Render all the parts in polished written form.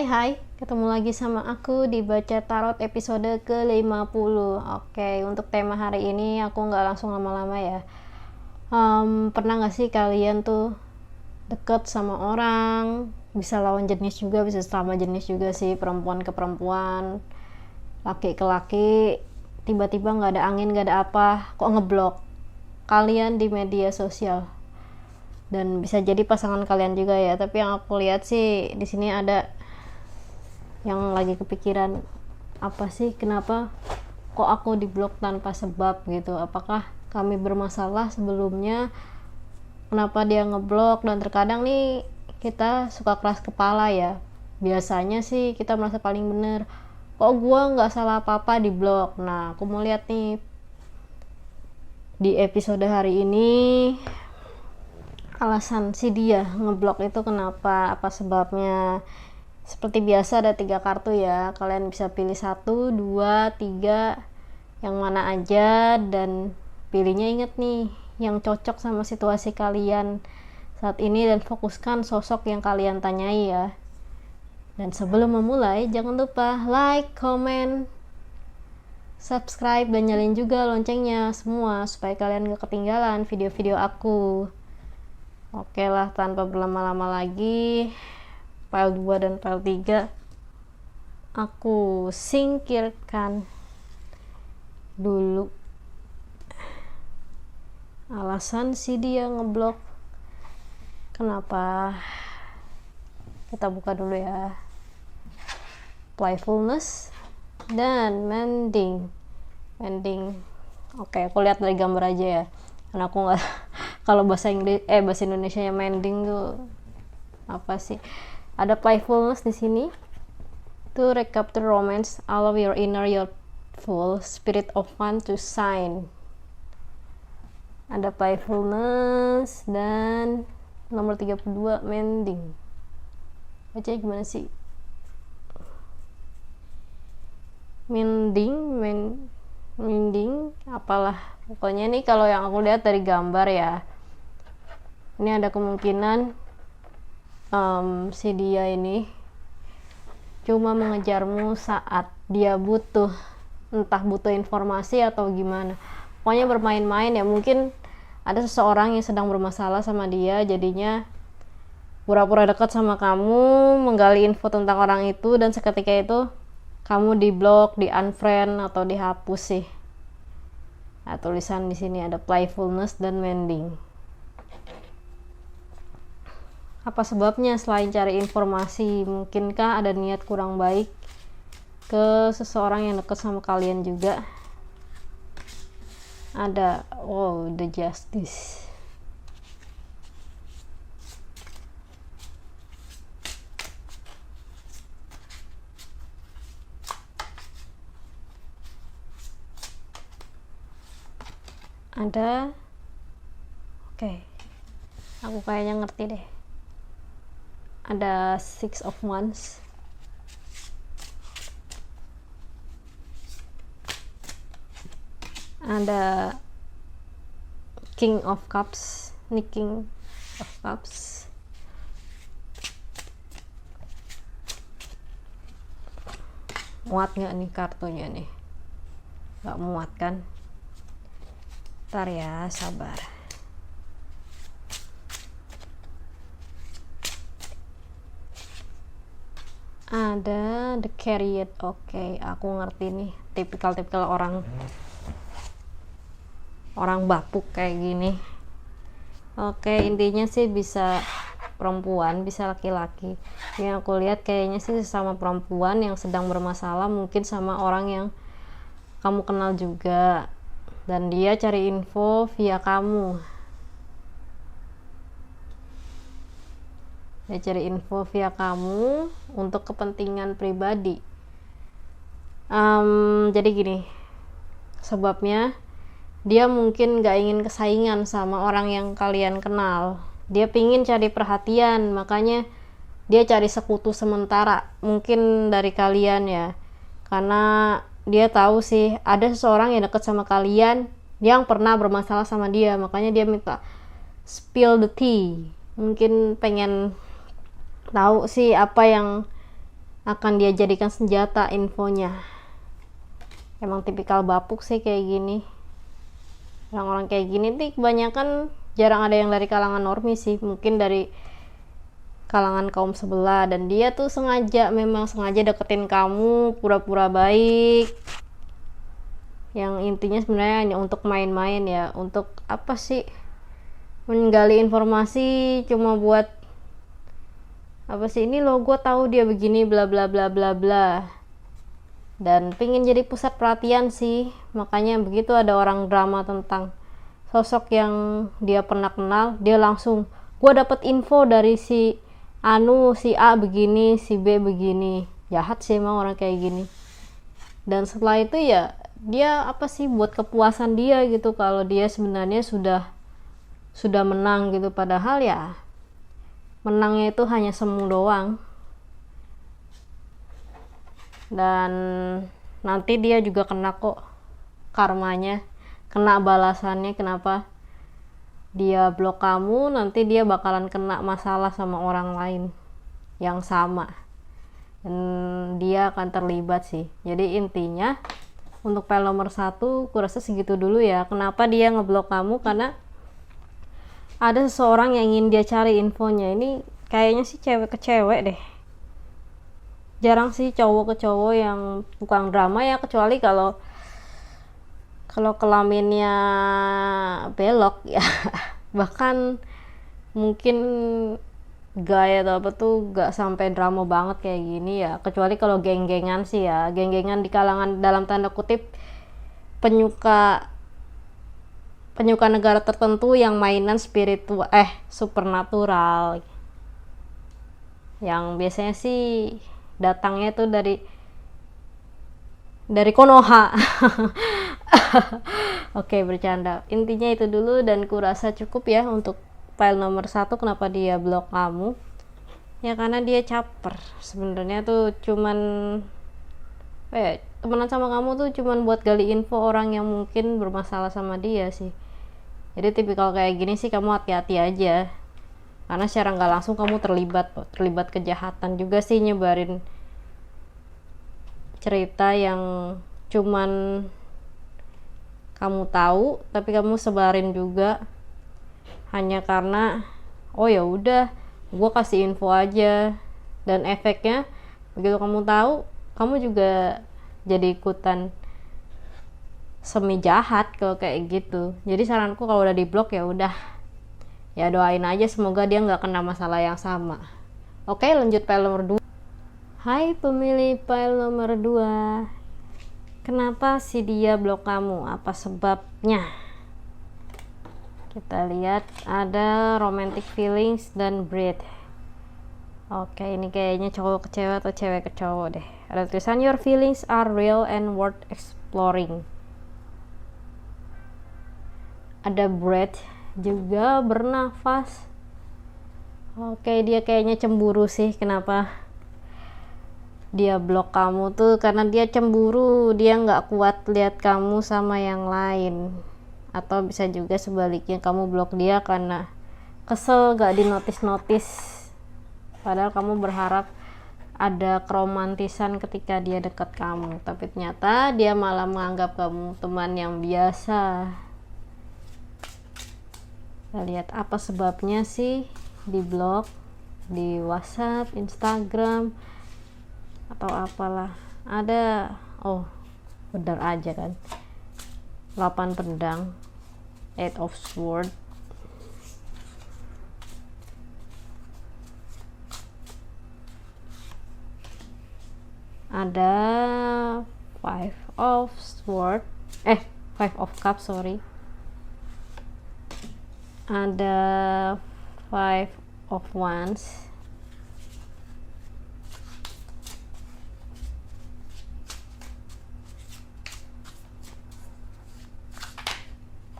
Hai, ketemu lagi sama aku di Baca Tarot episode ke-50. Oke, untuk tema hari ini aku nggak langsung lama-lama ya. Pernah nggak sih kalian tuh deket sama orang, bisa lawan jenis juga, bisa sama jenis juga sih, perempuan ke perempuan, laki ke laki, tiba-tiba nggak ada angin, nggak ada apa, kok ngeblok kalian di media sosial. Dan bisa jadi pasangan kalian juga ya, tapi yang aku lihat sih di sini ada yang lagi kepikiran, apa sih, kenapa kok aku diblok tanpa sebab gitu, apakah kami bermasalah sebelumnya, kenapa dia ngeblok. Dan terkadang nih kita suka keras kepala ya, biasanya sih kita merasa paling bener, kok gua nggak salah apa-apa diblok. Nah, aku mau lihat nih di episode hari ini alasan si dia ngeblok itu kenapa, apa sebabnya. Seperti biasa ada 3 kartu ya, kalian bisa pilih 1, 2, 3 yang mana aja, dan pilihnya inget nih yang cocok sama situasi kalian saat ini dan fokuskan sosok yang kalian tanyai ya. Dan sebelum memulai jangan lupa like, comment, subscribe, dan nyalain juga loncengnya semua supaya kalian gak ketinggalan video-video aku. Oke lah, tanpa berlama-lama lagi, file 2 dan file 3 aku singkirkan dulu. Alasan si dia ngeblok kenapa, kita buka dulu ya. Playfulness dan mending. Oke, aku lihat dari gambar aja ya, karena aku nggak kalau bahasa Indonesia nya mending tuh apa sih. Ada playfulness di sini. To recapture romance, allow your inner youthful spirit of fun to shine. Ada playfulness dan nomor 32 mending. Baca gimana sih? Mending apalah. Pokoknya nih kalau yang aku lihat dari gambar ya, ini ada kemungkinan si dia ini cuma mengejarmu saat dia butuh, entah butuh informasi atau gimana, pokoknya bermain-main ya. Mungkin ada seseorang yang sedang bermasalah sama dia, jadinya pura-pura dekat sama kamu, menggali info tentang orang itu, dan seketika itu kamu diblok, di unfriend atau dihapus sih. Nah, tulisan di sini ada playfulness dan mending. Apa sebabnya selain cari informasi? Mungkinkah ada niat kurang baik ke seseorang yang dekat sama kalian juga? Ada the justice. Ada aku kayaknya ngerti deh. Ada 6 of Wands, ada King of Cups. Ini King of Cups. Muat nggak nih kartunya nih? Nggak muat kan? Ntar ya, sabar. Ada The Chariot. Oke, aku ngerti nih, tipikal orang bapuk kayak gini. Oke, intinya sih bisa perempuan, bisa laki-laki. Yang aku lihat kayaknya sih sama perempuan yang sedang bermasalah, mungkin sama orang yang kamu kenal juga, dan dia cari info via kamu. Dia cari info via kamu untuk kepentingan pribadi. Jadi gini, sebabnya dia mungkin gak ingin kesaingan sama orang yang kalian kenal. Dia pingin cari perhatian, makanya dia cari sekutu sementara mungkin dari kalian ya, karena dia tahu sih ada seseorang yang dekat sama kalian yang pernah bermasalah sama dia, makanya dia minta spill the tea. Mungkin pengen tahu sih apa yang akan dia jadikan senjata infonya. Emang tipikal bapuk sih kayak gini. Orang-orang kayak gini nih kebanyakan jarang ada yang dari kalangan normi sih, mungkin dari kalangan kaum sebelah, dan dia tuh memang sengaja deketin kamu, pura-pura baik, yang intinya sebenarnya hanya untuk main-main ya, untuk apa sih, menggali informasi cuma buat apa sih, ini lo gue tahu dia begini bla bla bla bla bla, dan pingin jadi pusat perhatian sih. Makanya begitu ada orang drama tentang sosok yang dia pernah kenal, dia langsung, gue dapet info dari si si A begini, si B begini. Jahat sih emang orang kayak gini. Dan setelah itu ya dia apa sih, buat kepuasan dia gitu, kalau dia sebenarnya sudah menang gitu, padahal ya menangnya itu hanya semu doang. Dan nanti dia juga kena kok karmanya, kena balasannya. Kenapa dia blok kamu, nanti dia bakalan kena masalah sama orang lain yang sama, dan dia akan terlibat sih. Jadi intinya untuk file nomor 1 kurasa segitu dulu ya. Kenapa dia ngeblok kamu, karena ada seseorang yang ingin dia cari infonya. Ini kayaknya sih cewek ke cewek deh, jarang sih cowok ke cowok yang bukan drama ya, kecuali kalau kelaminnya belok ya. Bahkan mungkin gaya atau apa tuh gak sampai drama banget kayak gini ya, kecuali kalau geng-gengan sih ya, geng-gengan di kalangan dalam tanda kutip penyuka negara tertentu yang mainan spiritual supernatural, yang biasanya sih datangnya tuh dari Konoha. Oke, bercanda. Intinya itu dulu, dan kurasa cukup ya untuk file nomor 1. Kenapa dia blok kamu? Ya karena dia caper. Sebenarnya tuh cuman temenan sama kamu tuh cuman buat gali info orang yang mungkin bermasalah sama dia sih. Jadi tipikal kayak gini sih kamu hati-hati aja, karena secara nggak langsung kamu terlibat kejahatan juga sih, nyebarin cerita yang cuman kamu tahu tapi kamu sebarin juga hanya karena oh ya udah gue kasih info aja, dan efeknya begitu kamu tahu, kamu juga jadi ikutan semi jahat kalau kayak gitu. Jadi saranku kalau udah diblok ya udah, ya doain aja semoga dia nggak kena masalah yang sama. Oke, lanjut file nomor 2. Hai pemilih file nomor 2, kenapa sih dia blok kamu? Apa sebabnya? Kita lihat ada romantic feelings dan breed. Oke, ini kayaknya cowok ke cewek atau cewek ke cowok deh. Ada tulisan your feelings are real and worth exploring. Ada breath juga, bernafas. Oke, dia kayaknya cemburu sih. Kenapa dia blok kamu tuh? Karena dia cemburu, dia nggak kuat lihat kamu sama yang lain. Atau bisa juga sebaliknya, kamu blok dia karena kesel gak dinotis padahal kamu berharap ada keromantisan ketika dia dekat kamu, tapi ternyata dia malah menganggap kamu teman yang biasa. Kita lihat apa sebabnya sih di blog, di WhatsApp, Instagram, atau apalah. Ada, benar aja kan, 8 pedang, 8 of sword, ada 5 of sword, 5 of cups, sorry, ada 5 of wands,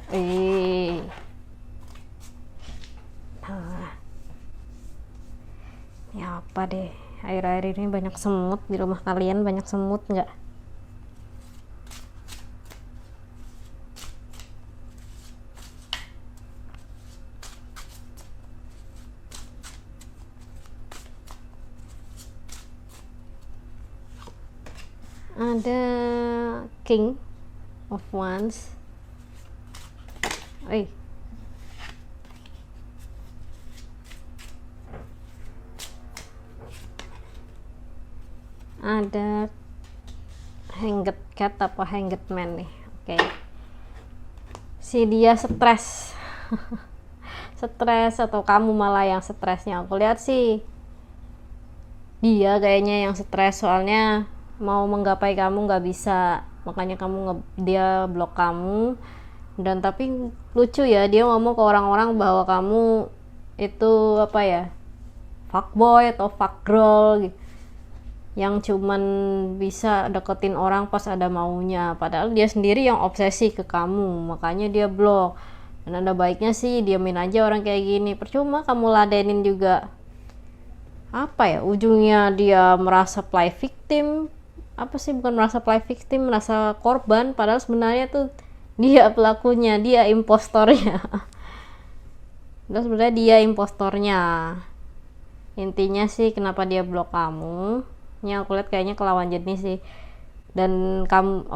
nah, ini apa deh, air-air ini banyak semut. Di rumah kalian banyak semut nggak? ada King of Wands. Ada Hanged Cat apa Hanged Man nih. Oke. Si dia stres. Stres atau kamu malah yang stresnya. Aku lihat sih dia kayaknya yang stres, soalnya mau menggapai kamu nggak bisa, makanya dia blok kamu. Dan tapi lucu ya, dia ngomong ke orang-orang bahwa kamu itu apa ya, fuckboy atau fuckgirl gitu, yang cuman bisa deketin orang pas ada maunya, padahal dia sendiri yang obsesi ke kamu, makanya dia blok. Dan ada baiknya sih diamin aja orang kayak gini, percuma kamu ladenin juga. Apa ya, ujungnya dia merasa play victim, merasa korban, padahal sebenarnya tuh dia pelakunya, dia impostornya. Dan sebenarnya dia impostornya. Intinya sih kenapa dia blok kamu, ini aku lihat kayaknya kelawan jenis sih. Dan kamu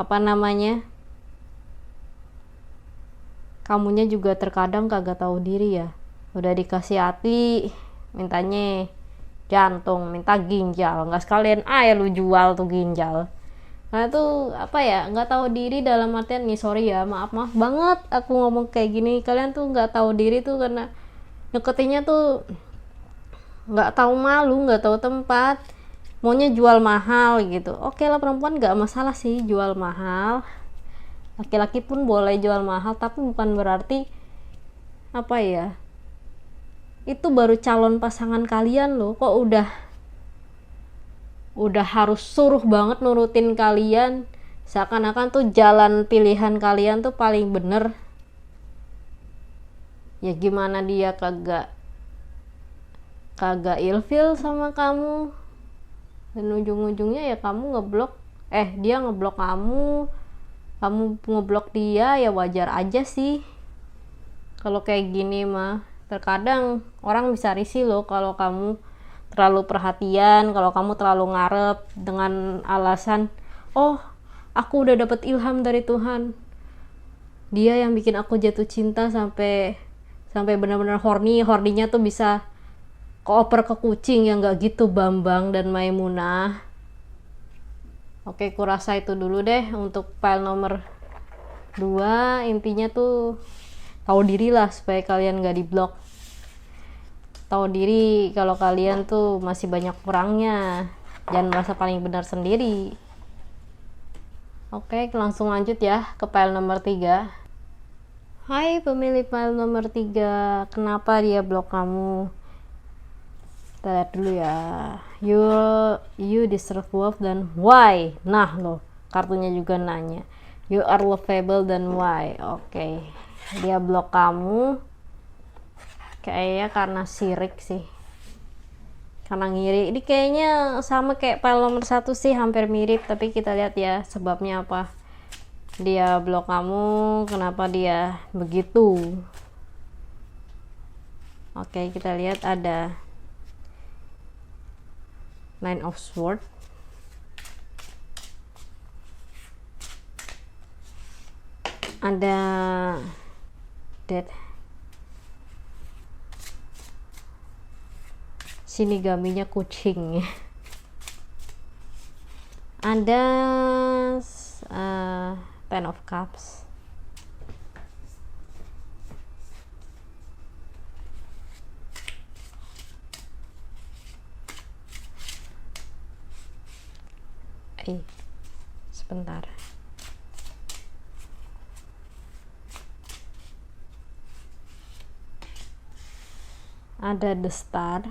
kamunya juga terkadang kagak tahu diri ya, udah dikasih hati mintanya jantung, minta ginjal, nggak sekalian lu jual tuh ginjal. Nah itu apa ya, nggak tahu diri dalam artian nih, sorry ya, maaf banget aku ngomong kayak gini, kalian tuh nggak tahu diri tuh karena deketinnya tuh nggak tahu malu, nggak tahu tempat, maunya jual mahal gitu. Oke lah, perempuan nggak masalah sih jual mahal, laki-laki pun boleh jual mahal, tapi bukan berarti apa ya, itu baru calon pasangan kalian loh, kok udah harus suruh banget nurutin kalian, seakan-akan tuh jalan pilihan kalian tuh paling bener. Ya gimana dia kagak ilfil sama kamu, dan ujung-ujungnya ya kamu dia ngeblok kamu ngeblok dia, ya wajar aja sih kalau kayak gini mah. Terkadang orang bisa risih loh kalau kamu terlalu perhatian, kalau kamu terlalu ngarep dengan alasan, oh aku udah dapet ilham dari Tuhan, dia yang bikin aku jatuh cinta sampai benar-benar horninya tuh bisa kooper ke kucing. yang nggak gitu Bambang dan Maimunah. Oke, kurasa itu dulu deh untuk file nomor 2. Intinya tuh tahu diri lah supaya kalian nggak diblok. Tahu diri kalau kalian tuh masih banyak kurangnya, jangan merasa paling benar sendiri. Oke, langsung lanjut ya ke file nomor 3. Hai pemilik file nomor 3, kenapa dia blok kamu? Kita lihat dulu ya. You deserve love dan why. Nah loh, kartunya juga nanya. You are lovable dan why. Oke. Dia blok kamu kayaknya karena sirik sih, karena ngiri. Ini kayaknya sama kayak file nomor 1 sih, hampir mirip, tapi kita lihat ya sebabnya apa dia blok kamu, kenapa dia begitu. Oke, kita lihat ada Nine of Swords, ada Death, Shinigaminya kucing, ada Ten of Cups, sebentar, ada The Star,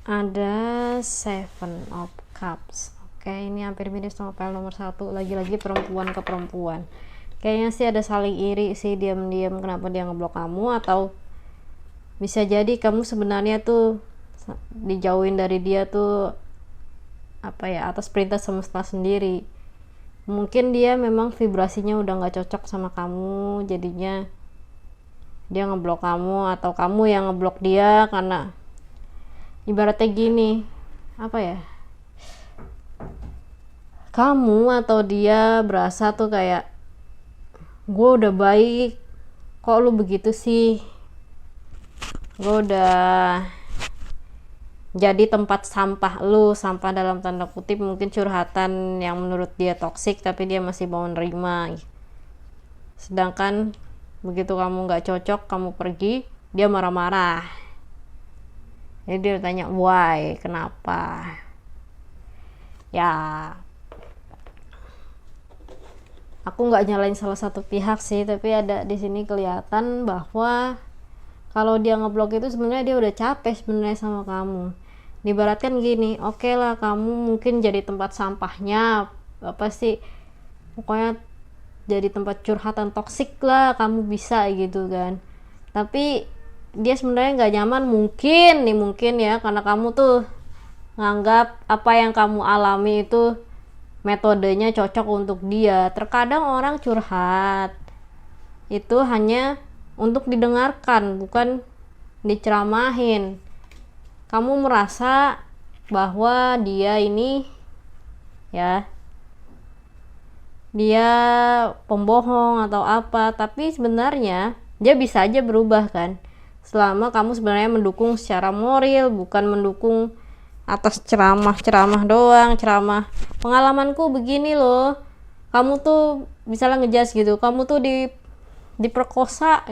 ada Seven of Cups. Oke, ini hampir mirip sama file nomor 1. Lagi-lagi perempuan ke perempuan, kayaknya sih ada saling iri sih, diam-diam kenapa dia ngeblok kamu, atau bisa jadi kamu sebenarnya tuh dijauhin dari dia tuh apa ya, atas perintah semesta sendiri. Mungkin dia memang vibrasinya udah nggak cocok sama kamu, jadinya dia ngeblok kamu, atau kamu yang ngeblok dia. Karena ibaratnya gini, apa ya, kamu atau dia berasa tuh kayak, gue udah baik, kok lu begitu sih, gue udah jadi tempat sampah lu, sampah dalam tanda kutip, mungkin curhatan yang menurut dia toksik tapi dia masih mau nerima. Sedangkan begitu kamu nggak cocok, kamu pergi, dia marah-marah. Jadi dia tanya why, kenapa. Ya, aku nggak nyalain salah satu pihak sih, tapi ada di sini kelihatan bahwa kalau dia ngeblok itu sebenarnya dia udah capek sebenarnya sama kamu. Diibaratkan gini, oke lah kamu mungkin jadi tempat sampahnya, apa sih, pokoknya jadi tempat curhatan toksik lah, kamu bisa gitu kan. Tapi dia sebenarnya nggak nyaman, mungkin ya, karena kamu tuh nganggap apa yang kamu alami itu metodenya cocok untuk dia. Terkadang orang curhat itu hanya untuk didengarkan, bukan diceramahin. Kamu merasa bahwa dia ini ya, dia pembohong atau apa, tapi sebenarnya dia bisa aja berubah kan, selama kamu sebenarnya mendukung secara moral, bukan mendukung atas ceramah doang. Ceramah pengalamanku begini loh, kamu tuh misalnya ngejudge gitu, kamu tuh diperkosa,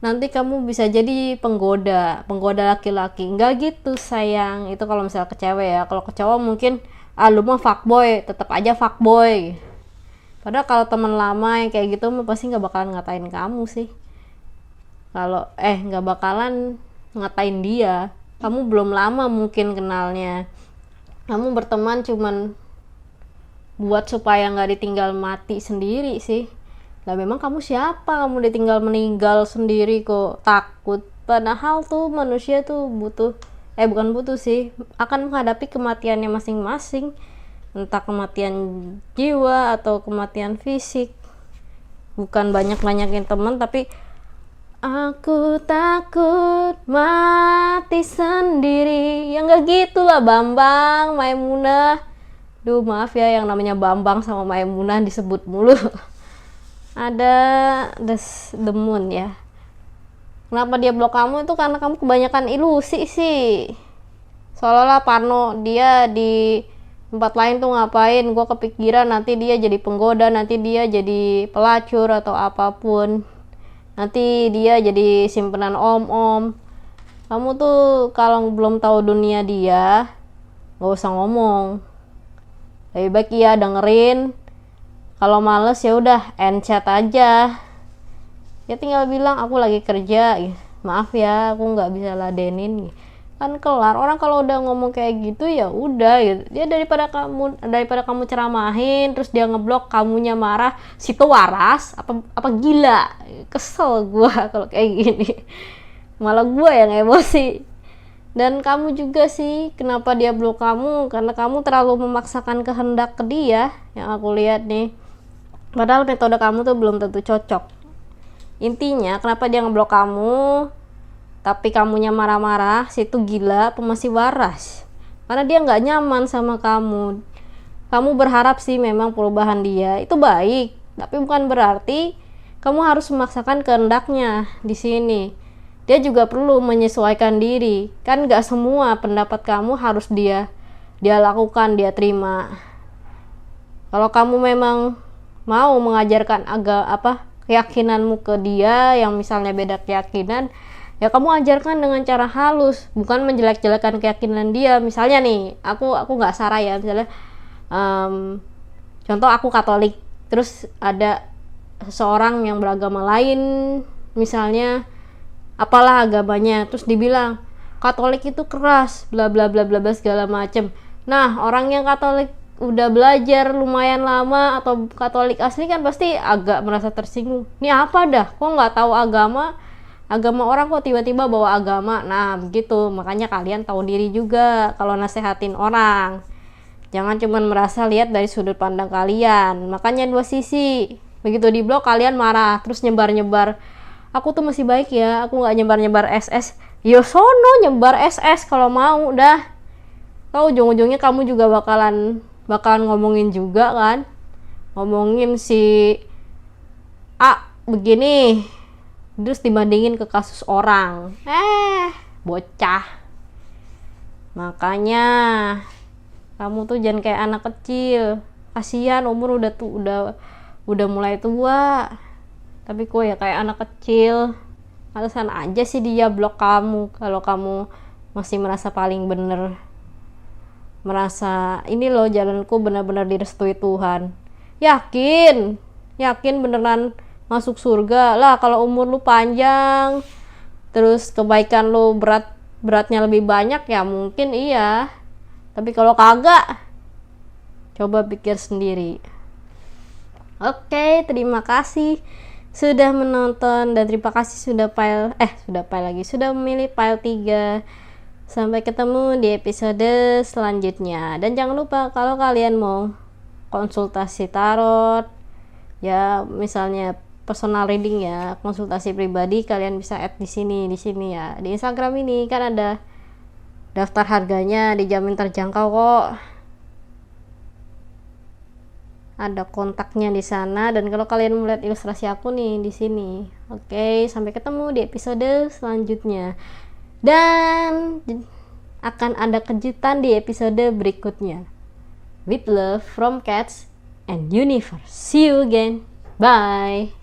nanti kamu bisa jadi penggoda laki-laki. Enggak gitu sayang, itu kalau misalnya ke cewek ya. Kalau ke cowok mungkin lu mah fuckboy, tetap aja fuckboy. Padahal kalau teman lama yang kayak gitu mah pasti nggak bakalan ngatain kamu sih. Kalau nggak bakalan ngatain dia, kamu belum lama mungkin kenalnya, kamu berteman cuman buat supaya nggak ditinggal mati sendiri sih. Lah memang kamu siapa, kamu ditinggal meninggal sendiri kok takut. Padahal tuh manusia tuh butuh, bukan butuh sih, akan menghadapi kematiannya masing-masing, entah kematian jiwa atau kematian fisik. Bukan banyak-banyakin teman, tapi aku takut mati sendiri. Ya nggak gitu lah Bambang, Maimunah. Duh maaf ya, yang namanya Bambang sama Maimunah disebut mulu. Ada the moon ya. Kenapa dia blok kamu itu karena kamu kebanyakan ilusi sih. Seolah-olah Parno dia di tempat lain tuh ngapain, gue kepikiran nanti dia jadi penggoda, nanti dia jadi pelacur atau apapun, nanti dia jadi simpenan om-om. Kamu tuh kalau belum tahu dunia dia gak usah ngomong, lebih baik ya dengerin. Kalau males ya udah end chat aja, ya tinggal bilang aku lagi kerja, maaf ya aku nggak bisa ladenin, kan kelar. Orang kalau udah ngomong kayak gitu ya udah gitu. Dia daripada kamu ceramahin terus dia ngeblok, kamunya marah, situ waras apa gila. Kesel gua kalau kayak gini, malah gua yang emosi. Dan kamu juga sih, kenapa dia blok kamu, karena kamu terlalu memaksakan kehendak ke dia yang aku lihat nih. Padahal metode kamu tuh belum tentu cocok. Intinya kenapa dia ngeblok kamu tapi kamunya marah-marah, situ gila apa masih waras? Karena dia nggak nyaman sama kamu. Kamu berharap sih memang perubahan dia itu baik, tapi bukan berarti kamu harus memaksakan kehendaknya di sini. Dia juga perlu menyesuaikan diri. Kan nggak semua pendapat kamu harus dia lakukan, dia terima. Kalau kamu memang mau mengajarkan keyakinanmu ke dia yang misalnya beda keyakinan, ya kamu ajarkan dengan cara halus, bukan menjelek-jelekan keyakinan dia. Misalnya nih, aku nggak sarah ya, misalnya contoh aku Katolik, terus ada seseorang yang beragama lain, misalnya apalah agamanya, terus dibilang Katolik itu keras, bla bla bla bla segala macem. Nah, orang yang Katolik udah belajar lumayan lama atau Katolik asli kan pasti agak merasa tersinggung. Ini apa dah? Kok nggak tahu agama orang kok tiba-tiba bawa agama? Nah begitu, makanya kalian tahu diri juga kalau nasehatin orang. Jangan cuma merasa lihat dari sudut pandang kalian. Makanya dua sisi. Begitu diblok kalian marah, terus nyebar-nyebar. Aku tuh masih baik ya, aku nggak nyebar-nyebar SS. Yo sono nyebar SS kalau mau dah. Tahu ujung-ujungnya kamu juga bakalan bakalan ngomongin juga kan, ngomongin si A begini terus dibandingin ke kasus orang. Bocah. Makanya kamu tuh jangan kayak anak kecil. Kasihan umur udah mulai tua. Tapi kok ya kayak anak kecil. Alasan aja sih dia blok kamu kalau kamu masih merasa paling bener. Merasa ini loh jalanku benar-benar direstui Tuhan. Yakin beneran masuk surga lah kalau umur lu panjang, terus kebaikan lu beratnya lebih banyak ya mungkin iya. Tapi kalau kagak, coba pikir sendiri. Oke, terima kasih sudah menonton dan terima kasih sudah memilih file 3. Sampai ketemu di episode selanjutnya. Dan jangan lupa kalau kalian mau konsultasi tarot, ya misalnya personal reading ya, konsultasi pribadi, kalian bisa add di sini ya. Di Instagram ini kan ada daftar harganya, dijamin terjangkau kok. Ada kontaknya di sana dan kalau kalian melihat ilustrasi aku nih di sini. Oke, sampai ketemu di episode selanjutnya. Dan akan ada kejutan di episode berikutnya. With love from Cats and Universe. See you again. Bye.